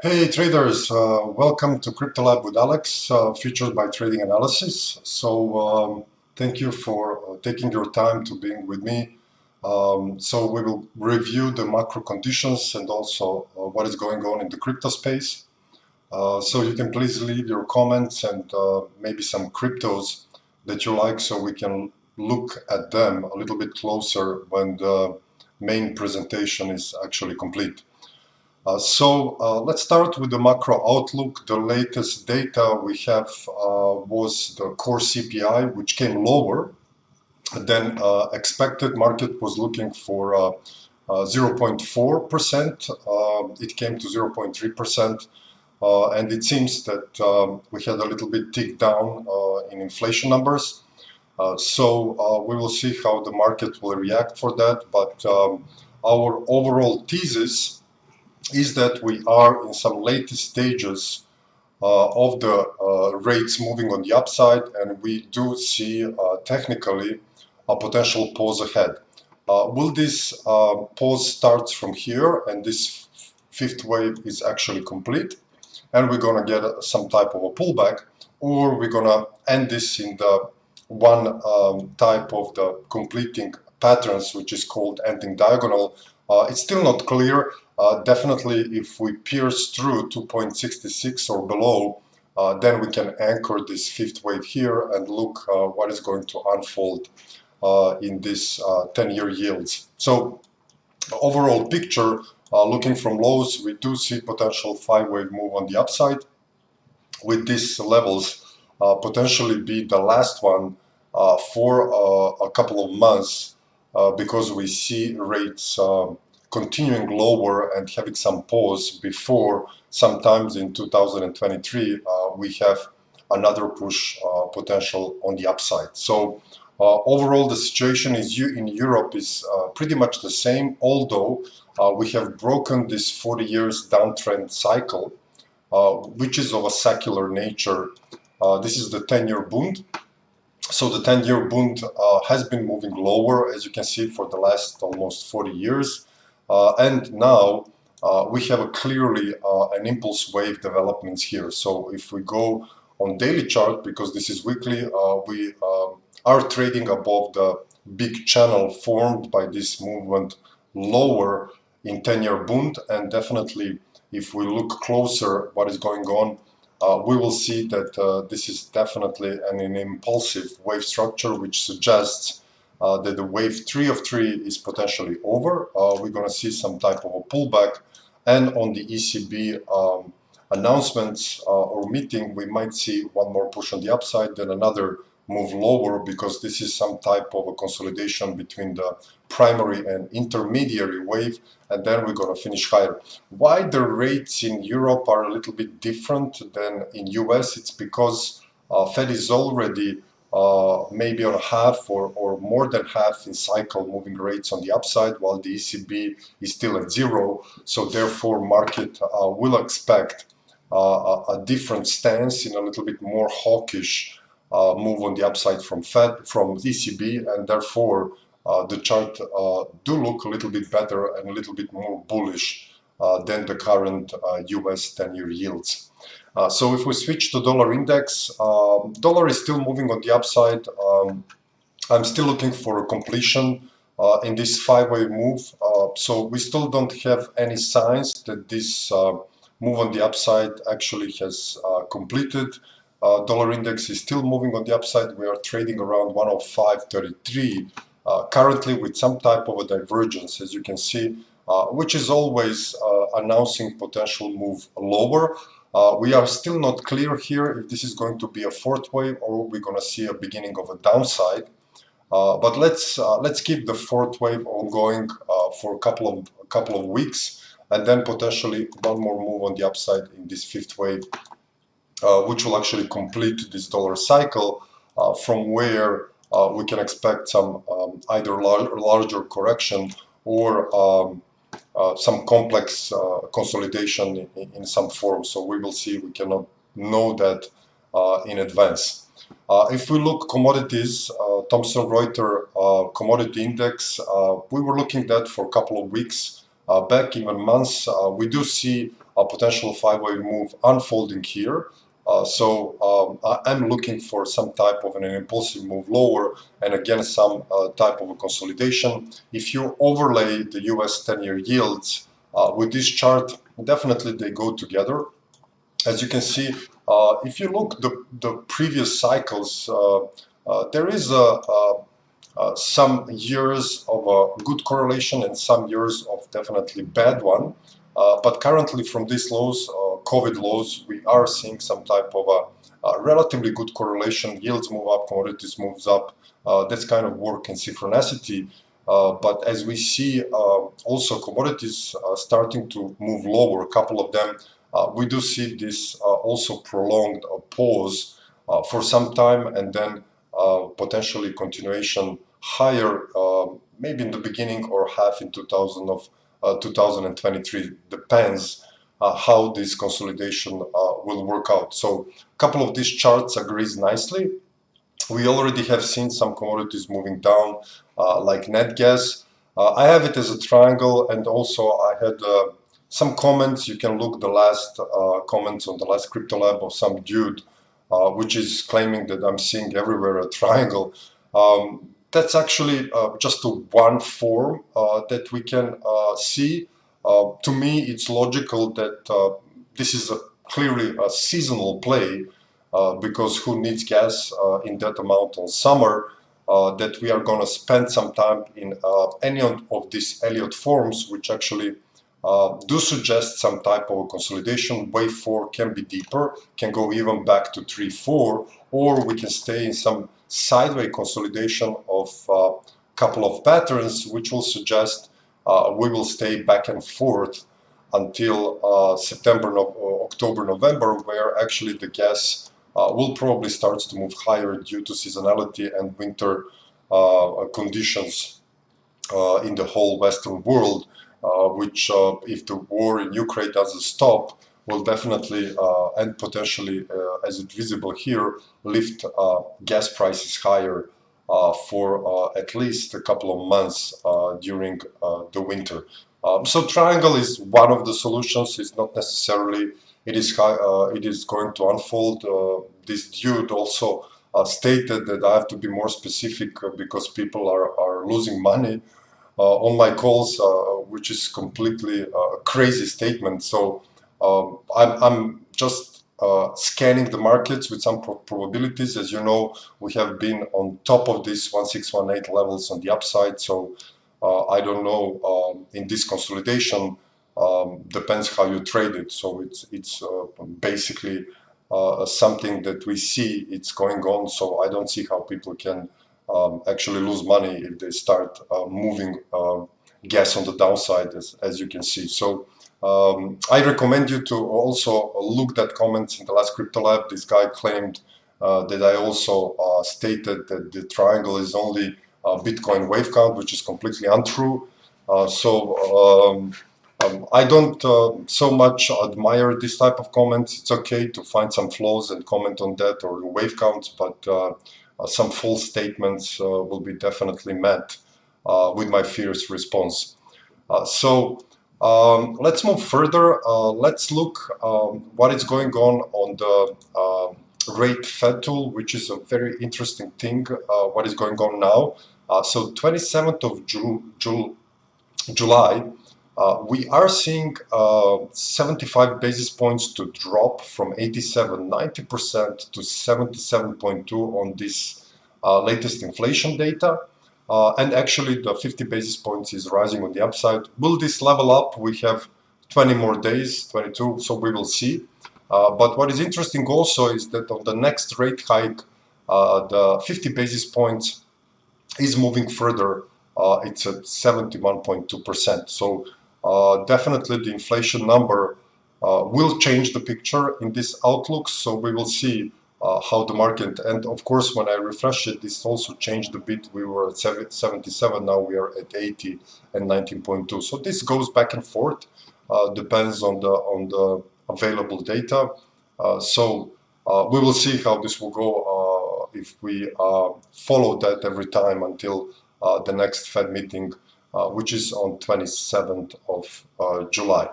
Hey traders, welcome to Crypto Lab with Alex, featured by Trading Analysis. Thank you for taking your time to being with me. We will review the macro conditions and also what is going on in the crypto space. You can please leave your comments and maybe some cryptos that you like so we can look at them a little bit closer when the main presentation is actually complete. Let's start with the macro outlook. The latest data we have was the core CPI, which came lower than expected. Market was looking for 0.4%. It came to 0.3%. And it seems that we had a little bit tick down in inflation numbers. We will see how the market will react for that. But our overall thesis is that we are in some latest stages of the rates moving on the upside, and we do see technically a potential pause ahead. Will this pause start from here and this fifth wave is actually complete and we're going to get some type of a pullback, or we're going to end this in the one type of the completing patterns, which is called ending diagonal? It's still not clear. Definitely, if we pierce through 2.66 or below, then we can anchor this fifth wave here and look what is going to unfold in this 10-year yields. So overall picture, looking from lows, we do see potential five-wave move on the upside, with these levels potentially be the last one for a couple of months, because we see rates continuing lower and having some pause before sometimes in 2023 we have another push potential on the upside. So overall the situation is in Europe is pretty much the same, although we have broken this 40 years downtrend cycle, which is of a secular nature. This is the 10-year bond. So the 10-year bond has been moving lower, as you can see, for the last almost 40 years. And now we have a clearly an impulse wave developments here. So if we go on daily chart, because this is weekly, we are trading above the big channel formed by this movement lower in 10-year bond. And definitely, if we look closer what is going on, we will see that this is definitely an impulsive wave structure, which suggests that the wave 3 of 3 is potentially over. We're going to see some type of a pullback, and on the ECB announcements or meeting, we might see one more push on the upside, then another move lower, because this is some type of a consolidation between the primary and intermediary wave, and then we're going to finish higher. Why the rates in Europe are a little bit different than in US? It's because Fed is already maybe on half or more than half in cycle moving rates on the upside, while the ECB is still at zero. So therefore market will expect a different stance in a little bit more hawkish move on the upside from ECB, and therefore the chart do look a little bit better and a little bit more bullish than the current US 10-year yields. So if we switch to dollar index, dollar is still moving on the upside. I'm still looking for a completion in this five-wave move. So we still don't have any signs that this move on the upside actually has completed. Dollar index is still moving on the upside. We are trading around 105.33 currently, with some type of a divergence, as you can see, which is always announcing potential move lower. We are still not clear here if this is going to be a fourth wave or we're going to see a beginning of a downside. But let's keep the fourth wave ongoing for a couple of weeks, and then potentially one more move on the upside in this fifth wave, which will actually complete this dollar cycle, from where we can expect some either larger correction or some complex consolidation in some form. So we will see. We cannot know that in advance. If we look commodities, Thomson Reuters commodity index, we were looking at that for a couple of weeks back, even months. We do see a potential 5-wave move unfolding here. I'm looking for some type of an impulsive move lower, and again some type of a consolidation. If you overlay the US 10-year yields with this chart, definitely they go together. As you can see, if you look the previous cycles, there is some years of a good correlation and some years of definitely bad one. But currently from these lows, COVID lows, we are seeing some type of a relatively good correlation. Yields move up, commodities moves up. That's kind of work in synchronicity. But as we see also commodities starting to move lower, a couple of them, we do see this also prolonged pause for some time, and then potentially continuation higher, maybe in the beginning or half in 2023. Depends how this consolidation will work out. So a couple of these charts agrees nicely. We already have seen some commodities moving down, like net gas. I have it as a triangle, and also I had some comments. You can look the last comments on the last Crypto Lab of some dude which is claiming that I'm seeing everywhere a triangle. That's actually just one form that we can see. To me, it's logical that this is clearly a seasonal play, because who needs gas in that amount on summer, that we are going to spend some time in any of these Elliott forms, which actually do suggest some type of a consolidation. Wave 4 can be deeper, can go even back to 3-4, or we can stay in some sideways consolidation of a couple of patterns, which will suggest we will stay back and forth until September, October, November, where actually the gas will probably start to move higher due to seasonality and winter conditions in the whole Western world, which if the war in Ukraine doesn't stop, will definitely and potentially, as it's visible here, lift gas prices higher for at least a couple of months during the winter. So triangle is one of the solutions. It's not necessarily it is going to unfold. This dude also stated that I have to be more specific because people are losing money on my calls, which is completely a crazy statement. So I'm just scanning the markets with some probabilities. As you know, we have been on top of this 1618 levels on the upside. So I don't know, in this consolidation, depends how you trade it. So it's basically something that we see it's going on. So I don't see how people can actually lose money if they start moving gas on the downside, as you can see. So I recommend you to also look at comments in the last Crypto Lab. This guy claimed that I also stated that the triangle is only Bitcoin wave count, which is completely untrue. I don't so much admire this type of comments. It's okay to find some flaws and comment on that or wave counts, but some false statements will be definitely met with my fierce response. Let's move further. Let's look what is going on the rate Fed tool, which is a very interesting thing. What is going on now? So 27th of July, we are seeing 75 basis points to drop from 90% to 77.2 on this latest inflation data. And actually the 50 basis points is rising on the upside. Will this level up? We have 20 more days, 22, so we will see. But what is interesting also is that on the next rate hike, the 50 basis points is moving further. It's at 71.2%. So definitely the inflation number will change the picture in this outlook. So we will see how the market, and of course when I refresh it, this also changed a bit. We were at 77, now we are at 80 and 19.2. So this goes back and forth, depends on the available data. We will see how this will go if we follow that every time until the next Fed meeting, which is on 27th of July.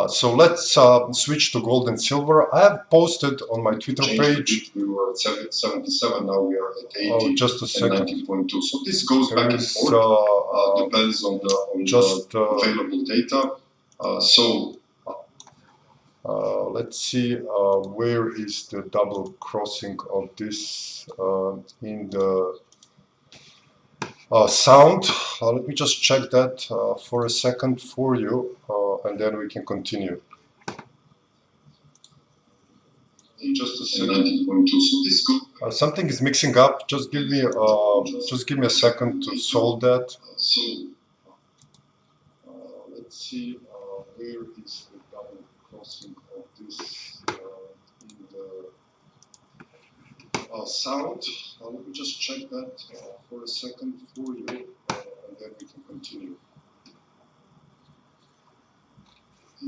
So let's switch to gold and silver. I have posted on my Twitter page. We were at 77, now we are at 80. Oh, just a second. 90.2. So this goes back and forth. Depends on the available data. Let's see where is the double crossing of this in the sound. Let me just check that for a second for you, and then we can continue. Just a second. Something is mixing up. Just give me a second to solve that. Let's see where is the double crossing of this in the sound. Let me just check that for a second for you, and then we can continue.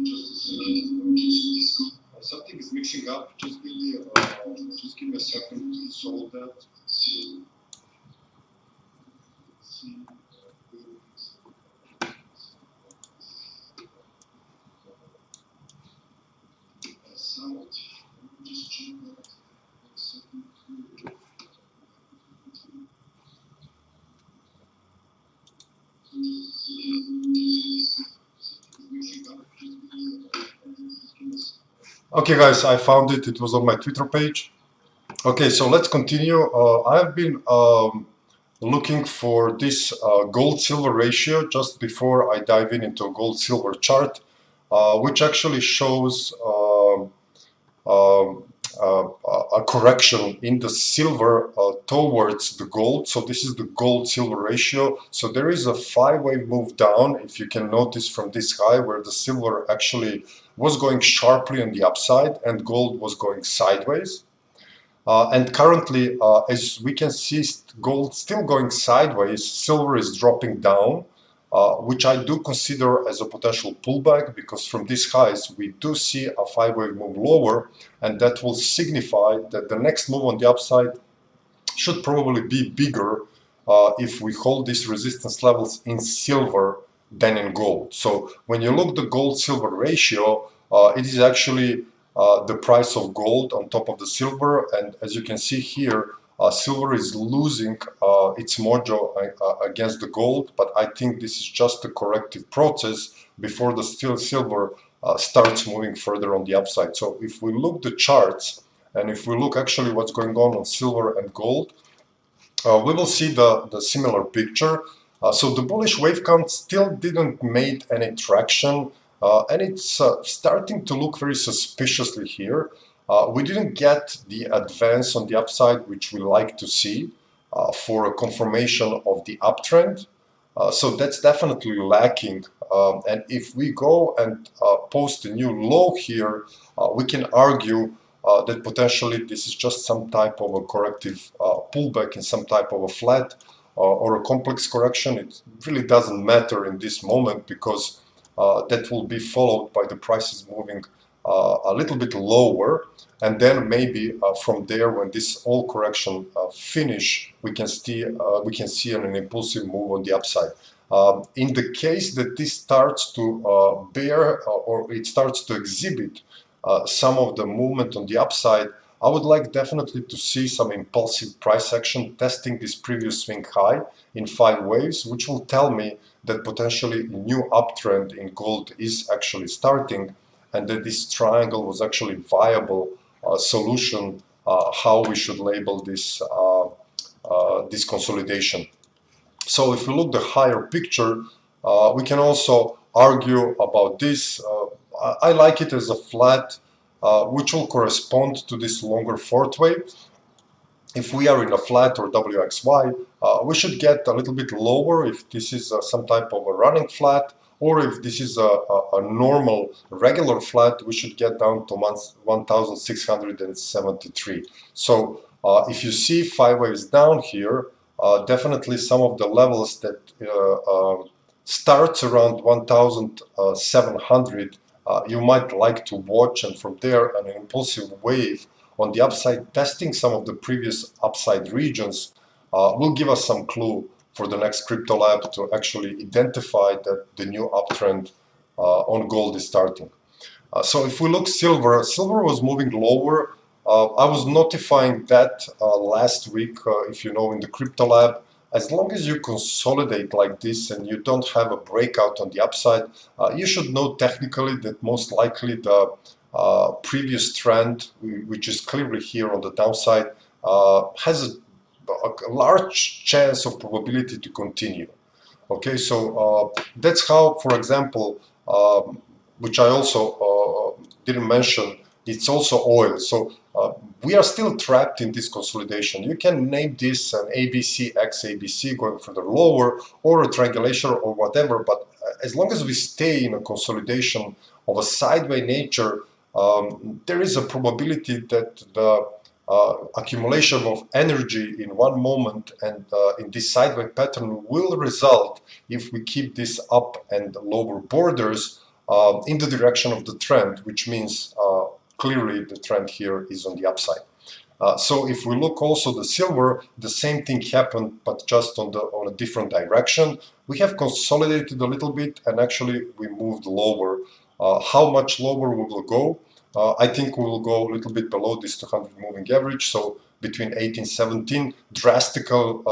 Just a second. Something is mixing up. Just give me a second to solve that. Let's see where is the sound. Just check that for a second. Okay, guys, I found it. It was on my Twitter page. Okay, so let's continue. I've been looking for this gold-silver ratio just before I dive into a gold-silver chart, which actually shows a correction in the silver towards the gold. So this is the gold-silver ratio. So there is a 5-wave move down, if you can notice from this high, where the silver actually was going sharply on the upside and gold was going sideways. And currently, as we can see, gold still going sideways, silver is dropping down, which I do consider as a potential pullback, because from these highs we do see a 5-wave move lower, and that will signify that the next move on the upside should probably be bigger if we hold these resistance levels in silver than in gold. So when you look at the gold-silver ratio, it is actually the price of gold on top of the silver, and as you can see here, silver is losing its mojo against the gold, but I think this is just a corrective process before the silver starts moving further on the upside. So if we look the charts, and if we look actually what's going on silver and gold, we will see the similar picture. So the bullish wave count still didn't make any traction, and it's starting to look very suspiciously here. We didn't get the advance on the upside which we like to see for a confirmation of the uptrend. So that's definitely lacking. And if we go and post a new low here, we can argue that potentially this is just some type of a corrective pullback in some type of a flat or a complex correction. It really doesn't matter in this moment, because that will be followed by the prices moving a little bit lower, and then maybe from there, when this all correction finish, we can see an impulsive move on the upside. In the case that this starts to bear or it starts to exhibit some of the movement on the upside, I would like definitely to see some impulsive price action testing this previous swing high in 5 waves, which will tell me that potentially a new uptrend in gold is actually starting, and that this triangle was actually viable solution how we should label this this consolidation. So if we look the higher picture, we can also argue about this. I like it as a flat which will correspond to this longer 4th wave. If we are in a flat or WXY, we should get a little bit lower if this is some type of a running flat, or if this is a normal regular flat, we should get down to 1673. So if you see 5 waves down here, definitely some of the levels that starts around 1700 you might like to watch, and from there an impulsive wave on the upside testing some of the previous upside regions will give us some clue for the next crypto lab to actually identify that the new uptrend on gold is starting. So if we look silver, silver was moving lower. I was notifying that last week, if you know, in the crypto lab. As long as you consolidate like this and you don't have a breakout on the upside, you should know technically that most likely the previous trend, which is clearly here on the downside, has a large chance of probability to continue. Okay, so that's how, for example, which I also didn't mention, it's also oil. So we are still trapped in this consolidation. You can name this an ABC x ABC going further lower, or a triangulation, or whatever, but as long as we stay in a consolidation of a sideways nature, there is a probability that the accumulation of energy in one moment and in this sideways pattern will result, if we keep this up and lower borders, in the direction of the trend, which means clearly the trend here is on the upside. So if we look also the silver, the same thing happened, but just on a different direction. We have consolidated a little bit, and actually we moved lower. How much lower we will go? I think we will go a little bit below this 200 moving average, so between 18, 17, drastically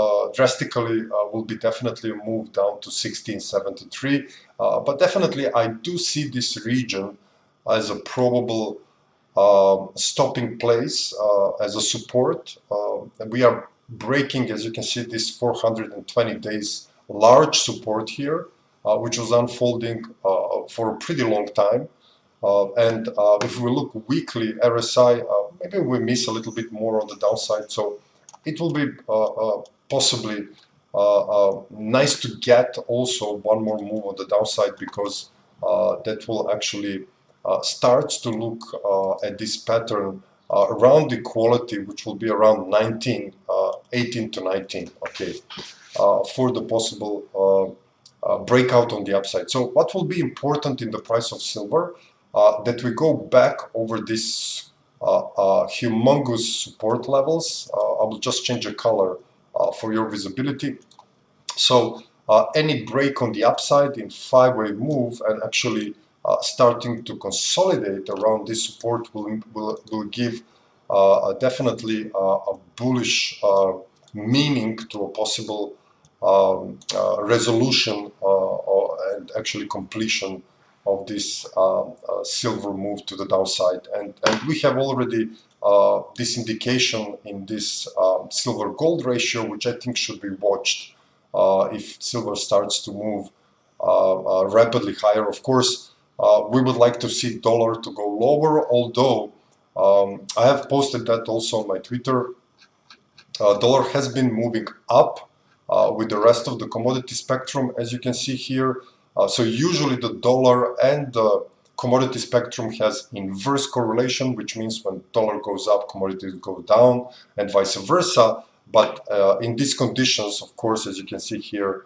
will be definitely a move down to 1673. But definitely I do see this region as a probable stopping place, as a support. And we are breaking, as you can see, this 420 days large support here, which was unfolding for a pretty long time. And if we look weekly RSI, maybe we miss a little bit more on the downside. So it will be possibly nice to get also one more move on the downside, because that will actually start to look at this pattern around equality, which will be around 19, 18 to 19, okay, for the possible breakout on the upside. So what will be important in the price of silver? That we go back over this humongous support levels. I will just change the color for your visibility. So any break on the upside in 5-way move and actually starting to consolidate around this support will give definitely a bullish meaning to a possible resolution and actually completion of this silver move to the downside. And we have already this indication in this silver gold ratio, which I think should be watched if silver starts to move rapidly higher. Of course, we would like to see dollar to go lower, although I have posted that also on my Twitter. Dollar has been moving up with the rest of the commodity spectrum, as you can see here. So usually the dollar and the commodity spectrum has inverse correlation, which means when dollar goes up, commodities go down, and vice versa. But in these conditions, of course, as you can see here,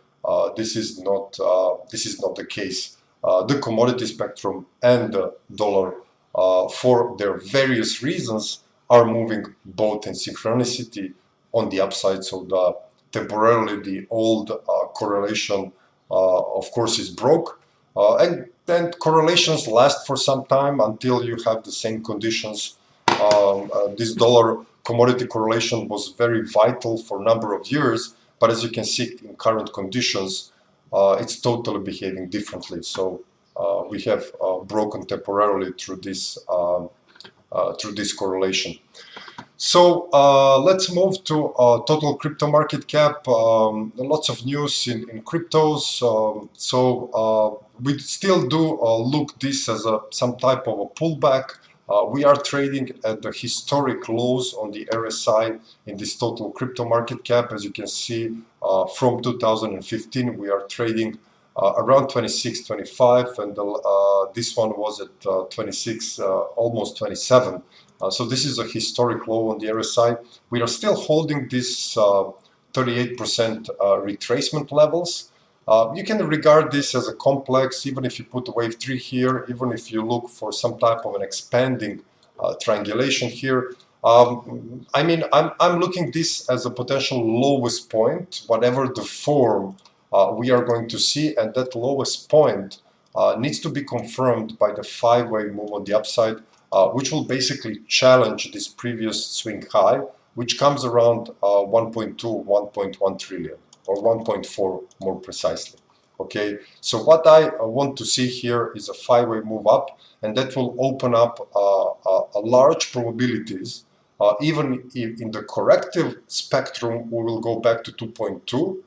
this is not the case. The commodity spectrum and the dollar, for their various reasons, are moving both in synchronicity on the upside. So temporarily the old correlation of course is broke, and then correlations last for some time until you have the same conditions. This dollar commodity correlation was very vital for a number of years, but as you can see in current conditions, it's totally behaving differently. So we have broken temporarily through this correlation. So let's move to total crypto market cap. Lots of news in cryptos. So we still do look this as some type of a pullback. We are trading at the historic lows on the RSI in this total crypto market cap. As you can see, from 2015, we are trading around 26, 25, and this one was at 26, almost 27. So this is a historic low on the RSI. We are still holding this 38% retracement levels. You can regard this as a complex, even if you put the wave 3 here, even if you look for some type of an expanding triangulation here. I mean, I'm looking this as a potential lowest point, whatever the form we are going to see, and that lowest point needs to be confirmed by the 5-way move on the upside, which will basically challenge this previous swing high, which comes around 1.2, 1.1 trillion, or 1.4 more precisely. Okay, so what I want to see here is a 5-way move up, and that will open up a large probabilities. Even if in the corrective spectrum, we will go back to 2.2,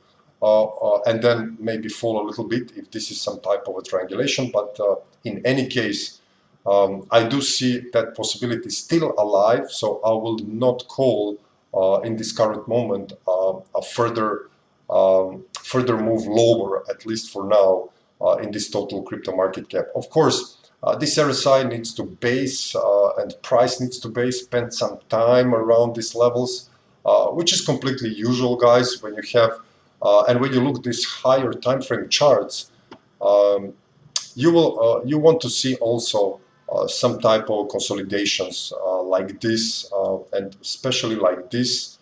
and then maybe fall a little bit if this is some type of a triangulation. But in any case, I do see that possibility still alive, so I will not call in this current moment a further move lower, at least for now, in this total crypto market cap. Of course, this RSI needs to base and price needs to base, spend some time around these levels, which is completely usual, guys. When you have and when you look these higher time frame charts, you want to see also some type of consolidations like this, and especially like this.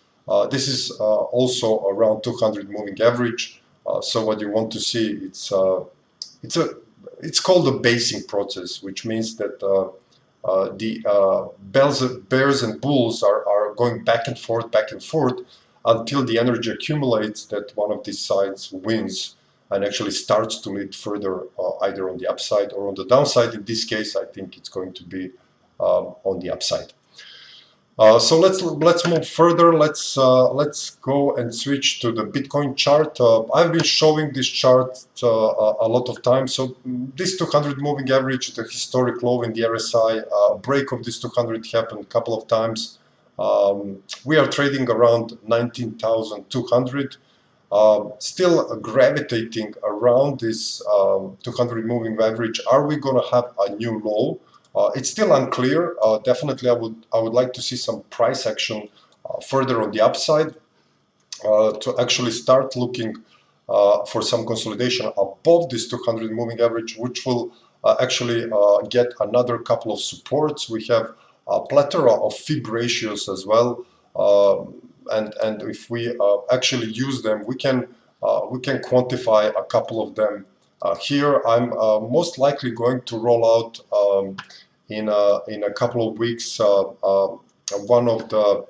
This is also around 200 moving average. So what you want to see, it's called the basing process, which means that the bears and bulls are going back and forth until the energy accumulates that one of these sides wins and actually starts to lead further, either on the upside or on the downside. In this case, I think it's going to be on the upside. So let's move further. Let's go and switch to the Bitcoin chart. I've been showing this chart a lot of times. So this 200 moving average, the historic low in the RSI, break of this 200 happened a couple of times. We are trading around 19,200. Still gravitating around this 200 moving average. Are we going to have a new low? It's still unclear. Definitely, I would like to see some price action further on the upside to actually start looking for some consolidation above this 200 moving average, which will actually get another couple of supports. We have a plethora of fib ratios as well, and if we actually use them, we can quantify a couple of them. Here, I'm most likely going to roll out in a couple of weeks one of the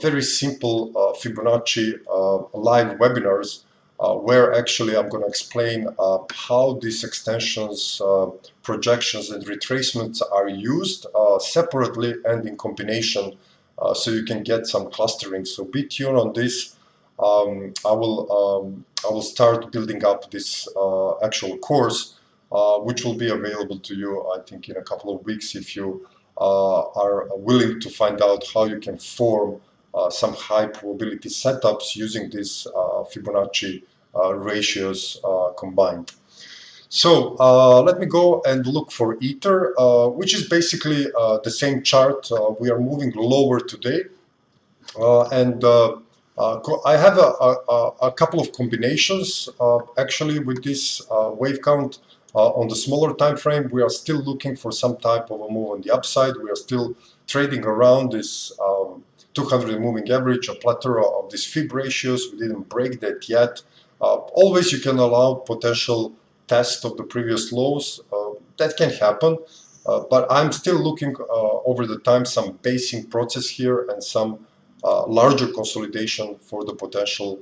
very simple Fibonacci live webinars, where actually I'm going to explain how these extensions, projections, and retracements are used separately and in combination, so you can get some clustering. So be tuned on this. I will start building up this actual course, which will be available to you, I think, in a couple of weeks, if you are willing to find out how you can form some high probability setups using these Fibonacci ratios combined. So let me go and look for Ether, which is basically the same chart. We are moving lower today, and I have a couple of combinations actually with this wave count. On the smaller time frame, we are still looking for some type of a move on the upside. We are still trading around this 200 moving average, a plethora of these fib ratios. We didn't break that yet. Always you can allow potential test of the previous lows. That can happen, but I'm still looking over the time some basing process here and some larger consolidation for the potential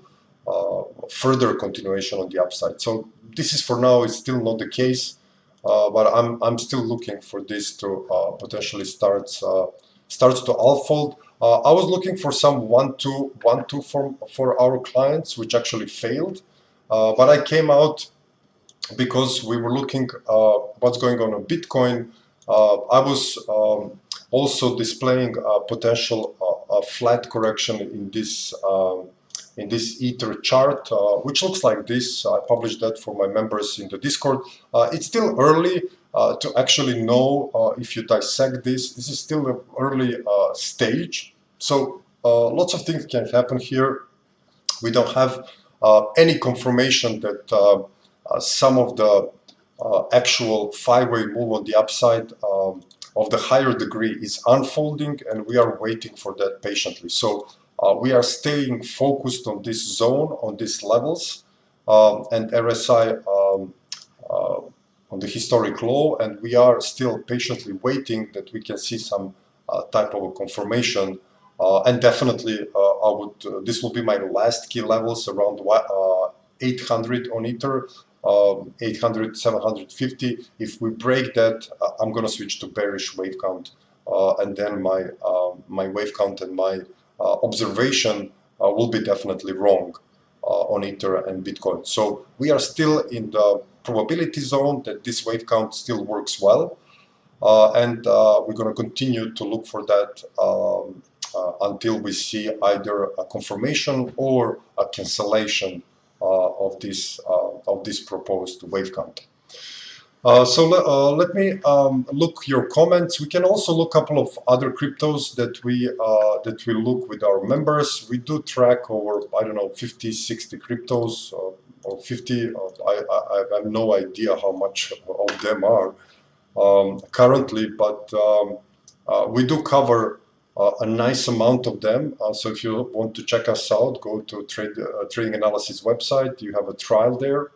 further continuation on the upside. So this is, for now, it's still not the case, but I'm still looking for this to potentially starts to unfold. I was looking for some 1-2 for our clients, which actually failed, but I came out because we were looking what's going on Bitcoin. I was also displaying a potential flat correction in this Ether chart, which looks like this. I published that for my members in the Discord. It's still early to actually know if you dissect this. This is still an early stage, so lots of things can happen here. We don't have any confirmation that some of the actual 5-way move on the upside of the higher degree is unfolding, and we are waiting for that patiently. So we are staying focused on this zone, on these levels, and RSI on the historic low, and we are still patiently waiting that we can see some type of a confirmation. And definitely, this will be my last key levels around 800 on Ether, 800, 750. If we break that, I'm going to switch to bearish wave count, and then my wave count and my observation will be definitely wrong on Ether and Bitcoin. So we are still in the probability zone that this wave count still works well, and we're going to continue to look for that until we see either a confirmation or a cancellation of this proposed wave count. So let me look your comments. We can also look a couple of other cryptos that we look with our members. We do track over, I don't know, 50, 60 cryptos or 50. I have no idea how much of them are currently, but we do cover a nice amount of them. So if you want to check us out, go to Trading Analysis website. You have a trial there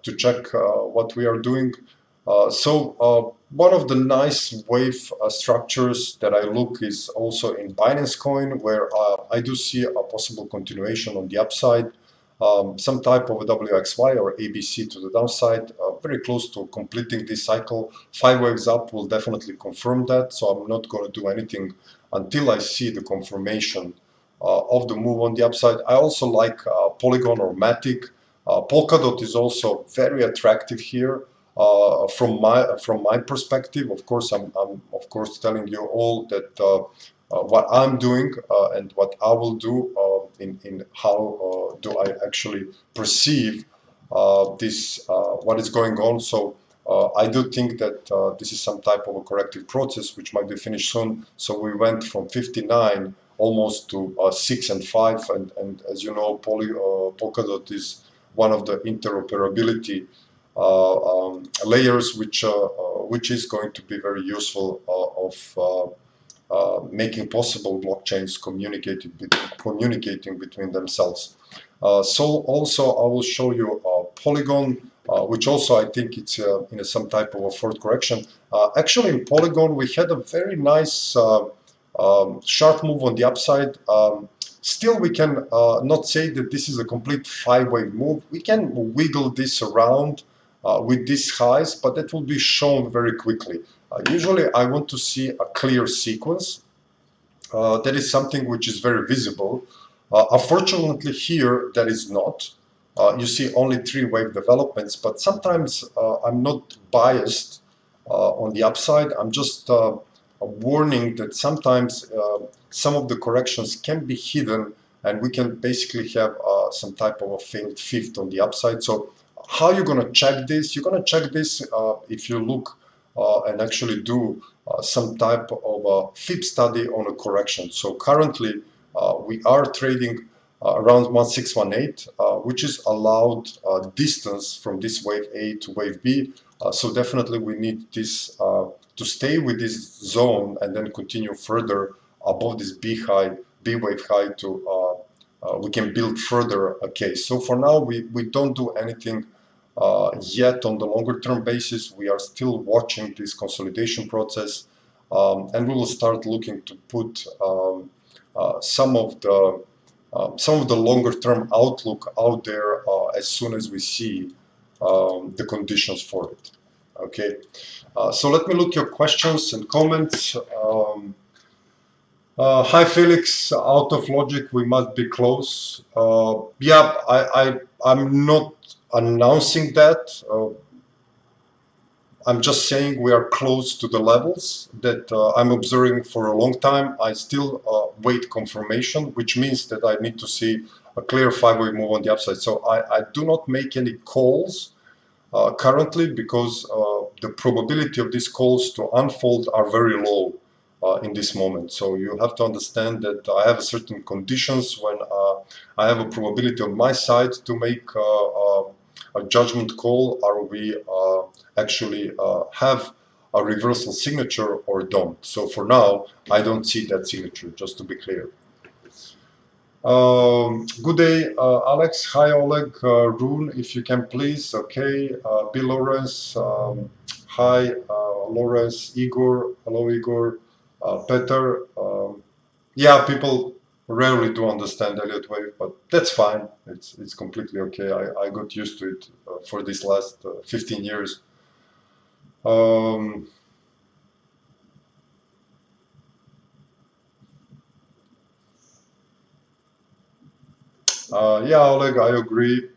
to check what we are doing. So one of the nice wave structures that I look is also in Binance Coin, where I do see a possible continuation on the upside, some type of a WXY or ABC to the downside, very close to completing this cycle. 5 waves up will definitely confirm that, so I'm not going to do anything until I see the confirmation of the move on the upside. I also like Polygon or Matic. Polkadot is also very attractive here from my perspective. Of course, I'm of course telling you all that what I'm doing and what I will do in how do I actually perceive this what is going on. So I do think that this is some type of a corrective process which might be finished soon. So we went from 59 almost to 6 and 5, and as you know, Polkadot is one of the interoperability layers, which is going to be very useful of making possible blockchains communicating between themselves. So also I will show you Polygon, which also I think it's in some type of a fourth correction. Actually, in Polygon we had a very nice sharp move on the upside. Still, we can not say that this is a complete 5-wave move. We can wiggle this around with these highs, but that will be shown very quickly. Usually, I want to see a clear sequence. That is something which is very visible. Unfortunately, here, that is not. You see only 3-wave developments, but sometimes I'm not biased on the upside. I'm just a warning that sometimes some of the corrections can be hidden, and we can basically have some type of a failed fifth on the upside. So how you're going to check this? You're going to check this if you look and actually do some type of a FIB study on a correction. So currently we are trading around 1618, which is allowed distance from this wave A to wave B. So definitely we need this to stay with this zone and then continue further above this B wave high to we can build further a case. So for now we don't do anything yet on the longer term basis. We are still watching this consolidation process, and we will start looking to put some of the longer term outlook out there as soon as we see the conditions for it. Okay, so let me look your questions and comments. Hi Felix, out of logic we must be close. Yeah, I'm not announcing that. I'm just saying we are close to the levels that I'm observing for a long time. I still wait confirmation, which means that I need to see a clear 5-wave move on the upside. So I do not make any calls currently because the probability of these calls to unfold are very low in this moment. So you have to understand that I have certain conditions when I have a probability on my side to make a judgment call. Are we actually have a reversal signature or don't? So for now, I don't see that signature, just to be clear. Good day, Alex. Hi, Oleg. Rune, if you can please. Okay. Bill Lawrence. Hi, Lawrence. Igor. Hello, Igor. Peter. Yeah, people rarely do understand Elliott Wave, but that's fine. It's completely okay. I got used to it for these last 15 years. Um, yeah, Oleg, I agree.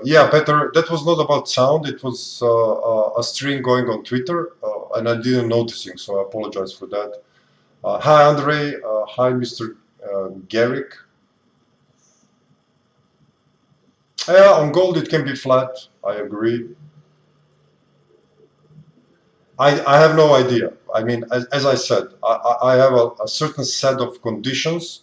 Yeah, Peter, that was not about sound. It was a string going on Twitter, and I didn't noticing, so I apologize for that. Hi, Andre. Hi, Mr. Garrick. Yeah, on gold it can be flat. I agree. I have no idea. I mean, as I said, I have a certain set of conditions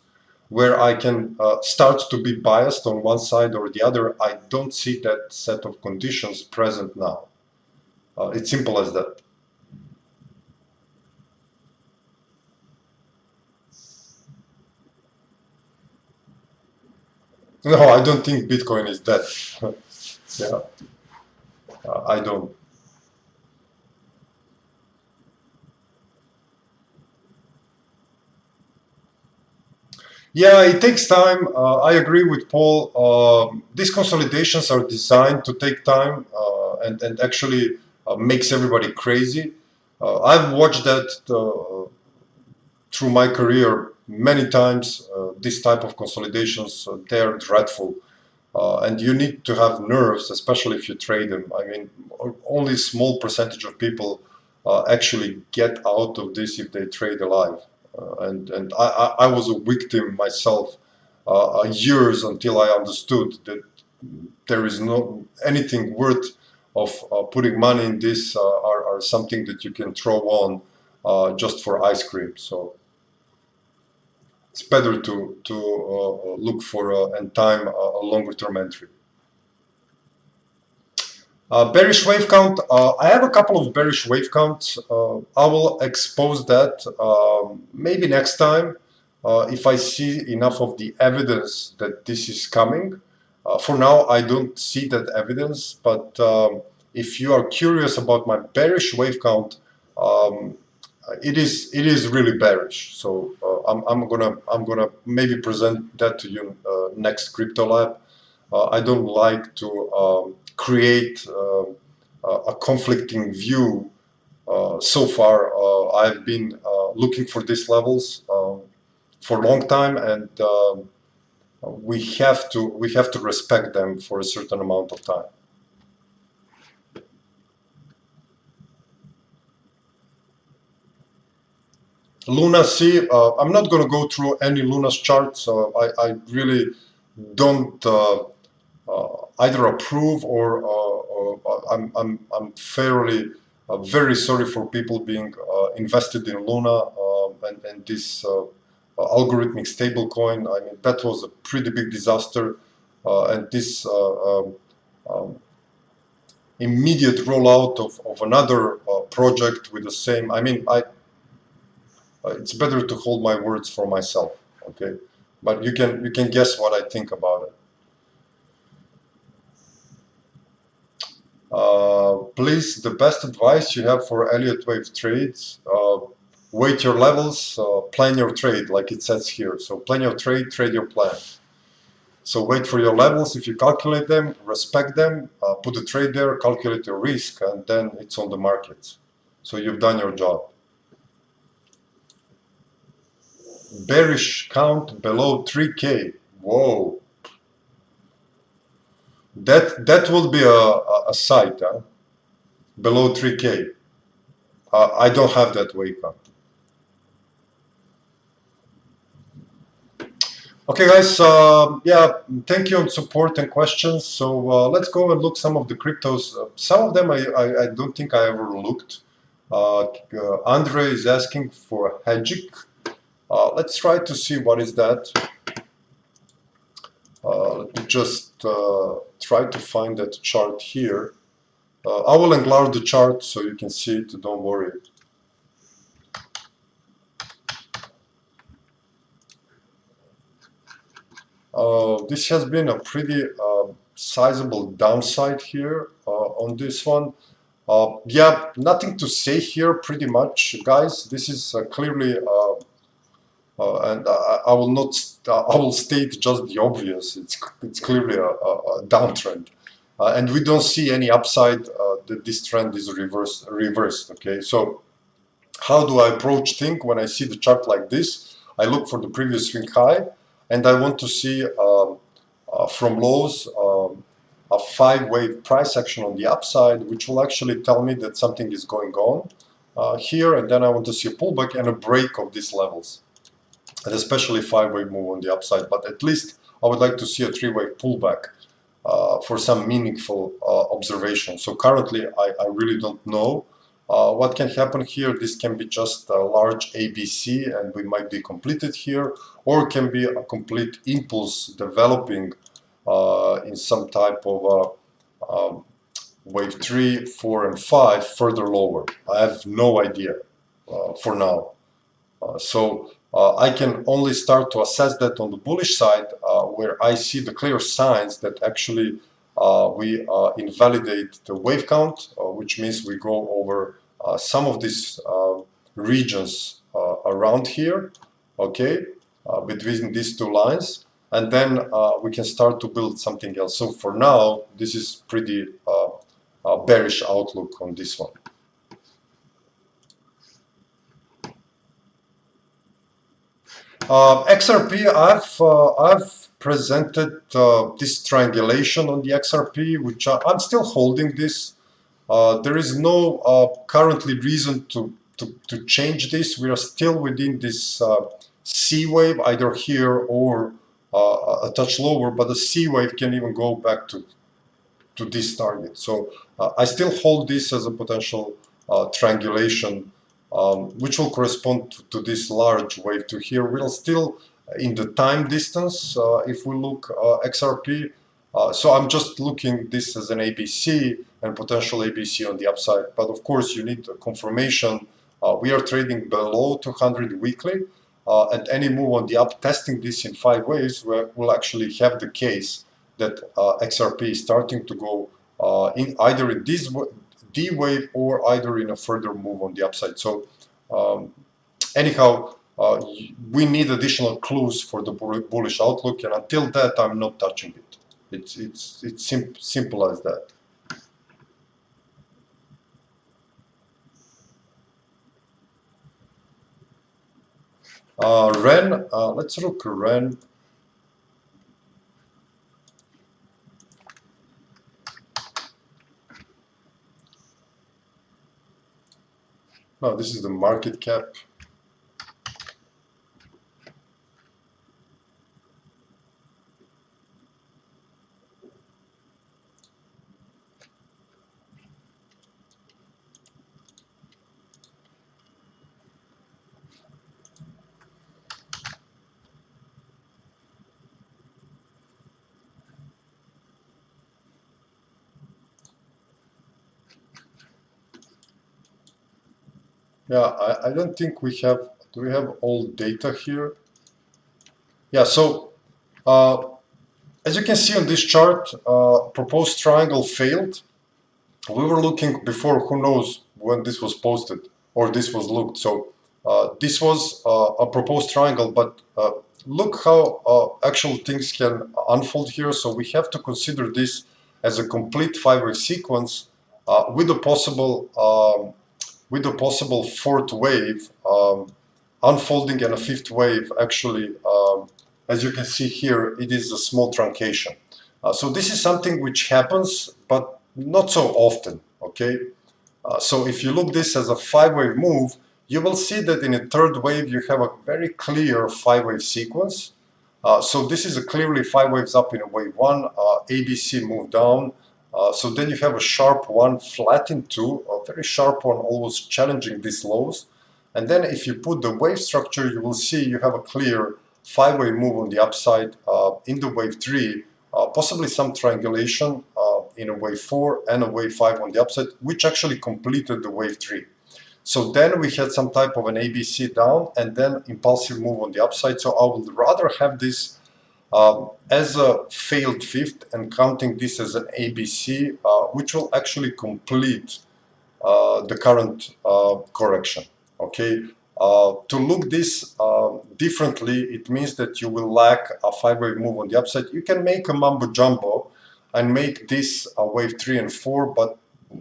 where I can start to be biased on one side or the other. I don't see that set of conditions present now. It's simple as that. No, I don't think Bitcoin is dead. Yeah, I don't. Yeah, it takes time. I agree with Paul. These consolidations are designed to take time and actually makes everybody crazy. I've watched that through my career many times. This type of consolidations, they're dreadful. And you need to have nerves, especially if you trade them. I mean, only small percentage of people actually get out of this if they trade alive. And I was a victim myself years until I understood that there is no anything worth of putting money in this are something that you can throw on just for ice cream. So it's better to look for and time a longer term entry. Bearish wave count. I have a couple of bearish wave counts. I will expose that maybe next time if I see enough of the evidence that this is coming. For now, I don't see that evidence, but if you are curious about my bearish wave count, um, it is really bearish. So I'm gonna maybe present that to you next crypto lab. I don't like to create a conflicting view. So far, I've been looking for these levels for a long time, and we have to respect them for a certain amount of time. Luna C, I'm not going to go through any Luna's charts. I really don't either approve or I'm fairly very sorry for people being invested in Luna and this algorithmic stablecoin. I mean, that was a pretty big disaster, and this um, immediate rollout of another project with the same. I mean, it's better to hold my words for myself, okay? But you can guess what I think about it. Please, the best advice you have for Elliott Wave trades, wait your levels, plan your trade, like it says here. So plan your trade, trade your plan. So wait for your levels. If you calculate them, respect them, put the trade there, calculate your risk, and then it's on the market. So you've done your job. Bearish count below 3K. Whoa. That will be a sight, huh? Below 3K. I don't have that wake up. Okay, guys. Yeah, thank you on support and questions. So let's go and look some of the cryptos. Some of them I don't think I ever looked. Andre is asking for Hedgic. Let's try to see what is that. Let me just try to find that chart here. I will enlarge the chart so you can see it. Don't worry. This has been a pretty sizable downside here on this one. Yeah, nothing to say here pretty much, guys. This is clearly, and I will not, I will state just the obvious. It's clearly a downtrend. And we don't see any upside that this trend is reversed, okay? So how do I approach things when I see the chart like this? I look for the previous swing high, and I want to see from lows a 5-wave price action on the upside, which will actually tell me that something is going on here, and then I want to see a pullback and a break of these levels, and especially 5-wave move on the upside. But at least I would like to see a 3-wave pullback for some meaningful observation. So currently I really don't know what can happen here. This can be just a large ABC and we might be completed here, or it can be a complete impulse developing in some type of wave 3, 4 and 5 further lower. I have no idea for now. I can only start to assess that on the bullish side, where I see the clear signs that actually we invalidate the wave count, which means we go over some of these regions around here, okay, between these two lines, and then we can start to build something else. So for now, this is pretty bearish outlook on this one. XRP, I've presented this triangulation on the XRP, which I'm still holding this. There is no currently reason to change this. We are still within this C wave, either here or a touch lower, but the C wave can even go back to this target. So I still hold this as a potential triangulation, which will correspond to this large wave to here. We're still in the time distance if we look XRP. So I'm just looking this as an ABC and potential ABC on the upside. But of course, you need a confirmation. We are trading below 200 weekly, and any move on the up, testing this in 5 waves, will actually have the case that XRP is starting to go in either in this D wave or either in a further move on the upside. So anyhow, we need additional clues for the bullish outlook, and until that, I'm not touching it. It's simple as that. REN, let's look REN. No, this is the market cap. Yeah, I don't think we have, do we have all data here? Yeah, so as you can see on this chart, proposed triangle failed. We were looking before, who knows when this was posted or this was looked. So this was a proposed triangle, but look how actual things can unfold here. So we have to consider this as a complete 5-wave sequence with a possible 4th wave unfolding and a 5th wave. Actually, as you can see here, it is a small truncation. So this is something which happens, but not so often, okay? So if you look this as a 5-wave move, you will see that in a 3rd wave, you have a very clear 5-wave sequence. So this is a clearly 5 waves up in a wave 1, ABC move down. So then you have a sharp one, flat in 2, a very sharp one, almost challenging these lows. And then if you put the wave structure, you will see you have a clear 5-wave move on the upside in the wave 3, possibly some triangulation in a wave 4 and a wave 5 on the upside, which actually completed the wave 3. So then we had some type of an ABC down and then impulsive move on the upside. So I would rather have this as a failed fifth and counting this as an ABC, which will actually complete the current correction. Okay, to look this differently, it means that you will lack a 5-wave move on the upside. You can make a mumbo jumbo and make this a wave 3 and 4, but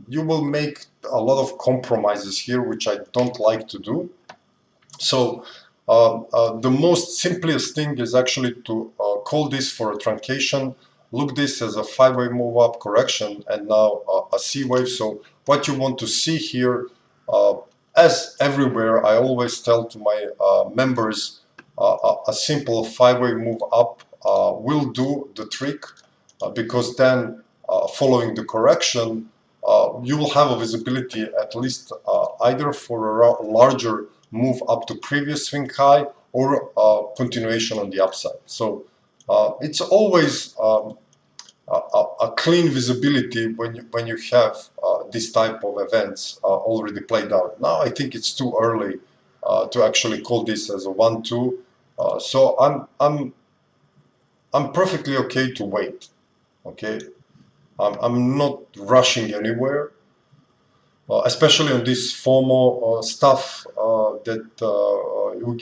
you will make a lot of compromises here, which I don't like to do. So the most simplest thing is actually to call this for a truncation, look this as a 5-wave move up correction, and now a C wave. So what you want to see here, as everywhere, I always tell to my members, a simple 5-wave move up will do the trick, because then following the correction, you will have a visibility at least either for a larger move up to previous swing high or continuation on the upside. So it's always a clean visibility when you have this type of events already played out. Now I think it's too early to actually call this as a 1-2. So I'm perfectly okay to wait. Okay, I'm not rushing anywhere, especially on this FOMO stuff that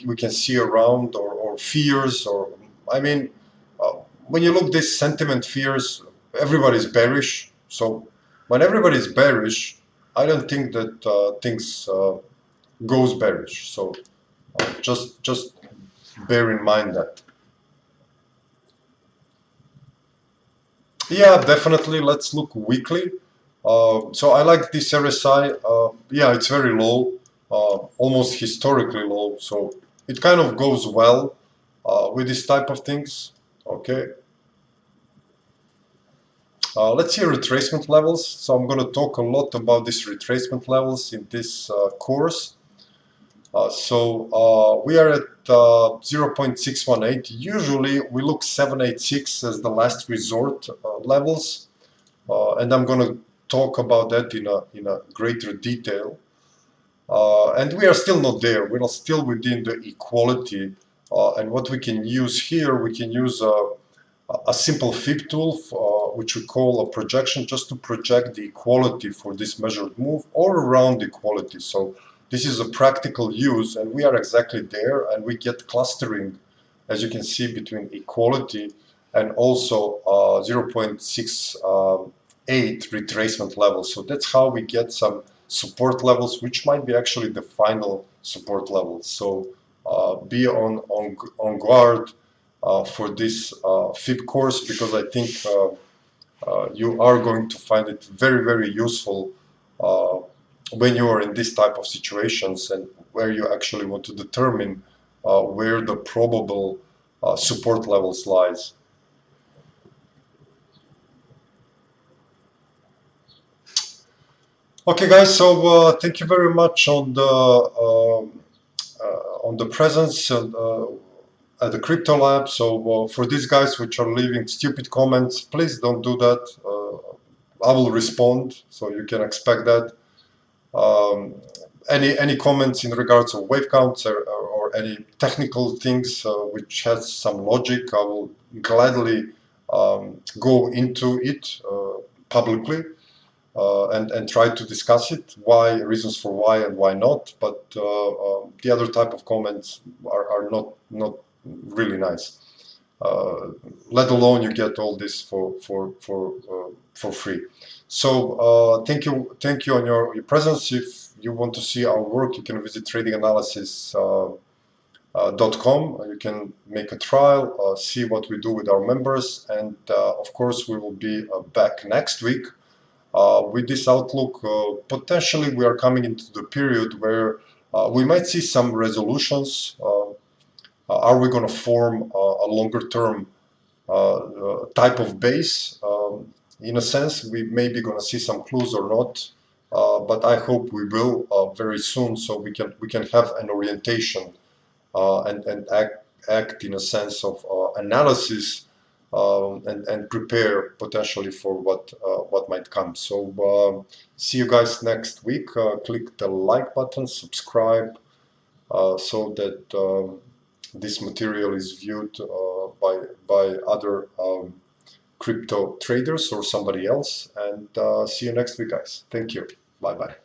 we can see around, or fears, or I mean, when you look this sentiment fears, everybody's bearish. So when everybody's bearish, I don't think that things goes bearish. So just bear in mind that. Yeah, definitely. Let's look weekly. So I like this RSI. Yeah, it's very low, almost historically low. So it kind of goes well with this type of things. Okay. Let's see retracement levels. So I'm going to talk a lot about these retracement levels in this course. So we are at 0.618. Usually we look 786 as the last resort levels, and I'm going to talk about that in a greater detail. And we are still not there. We are still within the equality. And what we can use here, we can use a simple fib tool, which we call a projection, just to project the equality for this measured move or around equality. So this is a practical use, and we are exactly there, and we get clustering, as you can see, between equality and also 0.68 retracement levels. So that's how we get some support levels, which might be actually the final support levels. So be on guard for this fib course, because I think you are going to find it very, very useful when you are in this type of situations, and where you actually want to determine where the probable support levels lies. Okay, guys. So thank you very much on the presence at the Crypto Lab. So for these guys which are leaving stupid comments, please don't do that. I will respond, so you can expect that. Any comments in regards of wave counts or any technical things which has some logic, I will gladly go into it publicly and try to discuss it, reasons for why and why not. But the other type of comments are not really nice. Let alone you get all this for free. So thank you on your presence. If you want to see our work, you can visit tradinganalysis.com. You can make a trial, see what we do with our members, and of course we will be back next week with this outlook. Potentially we are coming into the period where we might see some resolutions. Are we going to form a longer term type of base? In a sense, we may be going to see some clues or not, but I hope we will very soon, so we can have an orientation and act in a sense of analysis and prepare potentially for what might come. So see you guys next week. Click the like button, subscribe, so that this material is viewed by other crypto traders or somebody else. And see you next week, guys. Thank you. Bye-bye.